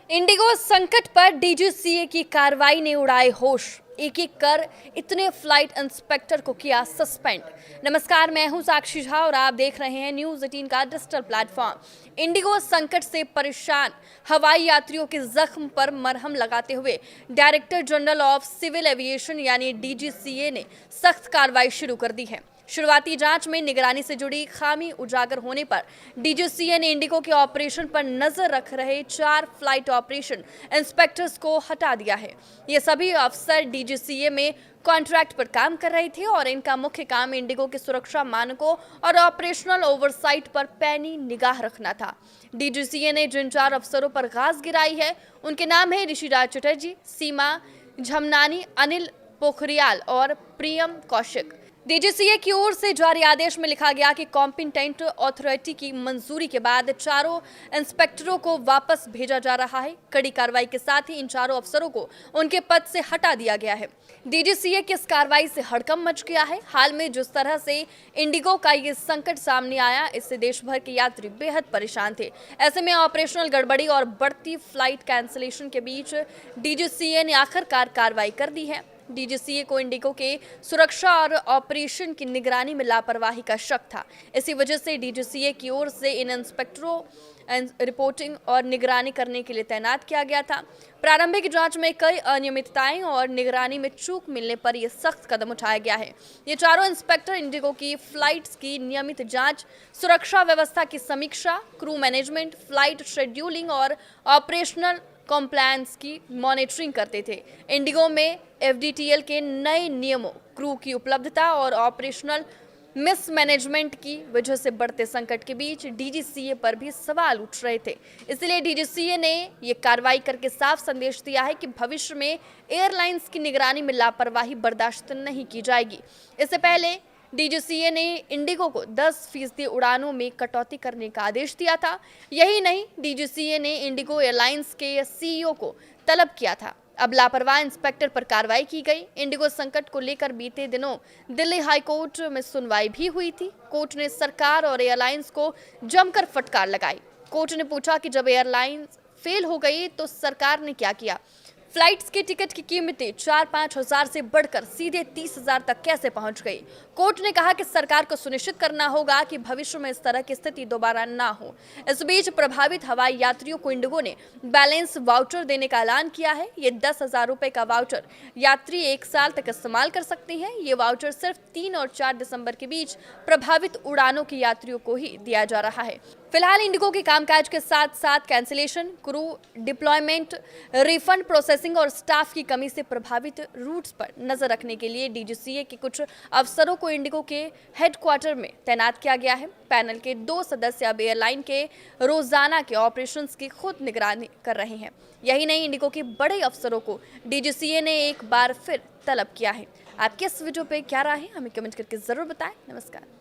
Indigo संकट पर DGCA की कार्रवाई ने उड़ाए होश। एक एक कर इतने फ्लाइट इंस्पेक्टर को किया सस्पेंड। नमस्कार, मैं हूं साक्षी झा और आप देख रहे हैं न्यूज़ 18 का डिजिटल प्लेटफॉर्म। इंडिगो संकट से परेशान हवाई यात्रियों के जख्म पर मरहम लगाते हुए director general of civil aviation यानी डीजीसीए ने सख्त कार्रवाई शुरू कर दी है। शुरुआती जांच में निगरानी से जुड़ी खामी उजागर होने पर डीजीसीए ने इंडिगो के ऑपरेशन पर नजर रख रहे 4 फ्लाइट ऑपरेशन इंस्पेक्टर्स को हटा दिया है। ये सभी अफसर डीजीसीए में कॉन्ट्रैक्ट पर काम कर रहे थे और इनका मुख्य काम इंडिगो के सुरक्षा मानकों और ऑपरेशनल ओवरसाइट पर पैनी निगाह रखना था। डीजीसीए ने जिन 4 अफसरों पर गाज गिराई है उनके नाम है ऋषिराज चटर्जी, सीमा झमनानी, अनिल पोखरियाल और प्रियम कौशिक। डीजीसीए की ओर से जारी आदेश में लिखा गया कि कॉम्पिटेंट अथॉरिटी की मंजूरी के बाद चारों इंस्पेक्टरों को वापस भेजा जा रहा है। कड़ी कार्रवाई के साथ ही इन चारों अफसरों को उनके पद से हटा दिया गया है। डीजीसीए की इस कार्रवाई से हड़कंप मच गया है। हाल में जिस तरह से इंडिगो का ये संकट सामने आया, इससे देश भर के यात्री बेहद परेशान थे। ऐसे में ऑपरेशनल गड़बड़ी और बढ़ती फ्लाइट कैंसिलेशन के बीच डीजीसीए ने आखिरकार कार्रवाई कर दी है। डीजीसीए को इंडिगो के सुरक्षा और ऑपरेशन की निगरानी में लापरवाही का शक था। इसी वजह से डीजीसीए की ओर से इन इंस्पेक्टरों रिपोर्टिंग और निगरानी करने के लिए तैनात किया गया था। प्रारंभिक जांच में कई अनियमितताएं और निगरानी में चूक मिलने पर यह सख्त कदम उठाया गया है। ये चारों इंस्पेक्टर इंडिगो की फ्लाइट्स की नियमित जांच, सुरक्षा व्यवस्था की समीक्षा, क्रू मैनेजमेंट, फ्लाइट शेड्यूलिंग और ऑपरेशनल कॉम्प्लायंस की मॉनिटरिंग करते थे। इंडिगो में एफडीटीएल के नए नियमों, क्रू की उपलब्धता और ऑपरेशनल मिसमैनेजमेंट की वजह से बढ़ते संकट के बीच डीजीसीए पर भी सवाल उठ रहे थे। इसलिए डीजीसीए ने ये कार्रवाई करके साफ संदेश दिया है कि भविष्य में एयरलाइंस की निगरानी में लापरवाही बर्दाश्त नहीं की जाएगी। इससे पहले डीजीसीए ने इंडिगो को 10% उड़ानों में कटौती करने का आदेश दिया था। यही नहीं, डीजीसीए ने इंडिगो एयरलाइंस के सीईओ को तलब किया था। अब लापरवाह इंस्पेक्टर पर कार्रवाई की गई। इंडिगो संकट को लेकर बीते दिनों दिल्ली हाई कोर्ट में सुनवाई भी हुई थी। कोर्ट ने सरकार और एयरलाइंस को जमकर फटकार लगाई। कोर्ट ने पूछा कि जब एयरलाइंस फेल हो गई तो सरकार ने क्या किया। फ्लाइट्स के टिकट की कीमतें 4-5 हजार से बढ़कर सीधे 30 हजार तक कैसे पहुंच गई। कोर्ट ने कहा कि सरकार को सुनिश्चित करना होगा कि भविष्य में इस तरह की स्थिति दोबारा ना हो। इस बीच प्रभावित हवाई यात्रियों को इंडिगो ने बैलेंस वाउचर देने का ऐलान किया है। ये 10,000 रुपए का वाउचर यात्री 1 साल तक इस्तेमाल कर सकते हैं। ये वाउचर सिर्फ 3 और 4 दिसंबर के बीच प्रभावित उड़ानों के यात्रियों को ही दिया जा रहा है। फिलहाल इंडिगो के कामकाज के साथ साथ cancellation, crew deployment, refund processing और स्टाफ की कमी से प्रभावित रूट्स पर नजर रखने के लिए डीजीसीए के कुछ अफसरों को इंडिगो के हेडक्वार्टर में तैनात किया गया है। पैनल के 2 सदस्य अब एयरलाइन के रोजाना के ऑपरेशंस की खुद निगरानी कर रहे हैं। यही नहीं, इंडिगो के बड़े अफसरों को डीजीसीए ने एक बार फिर तलब किया है। आपके इस वीडियो पे क्या राय है, हमें कमेंट करके जरूर बताएं। नमस्कार।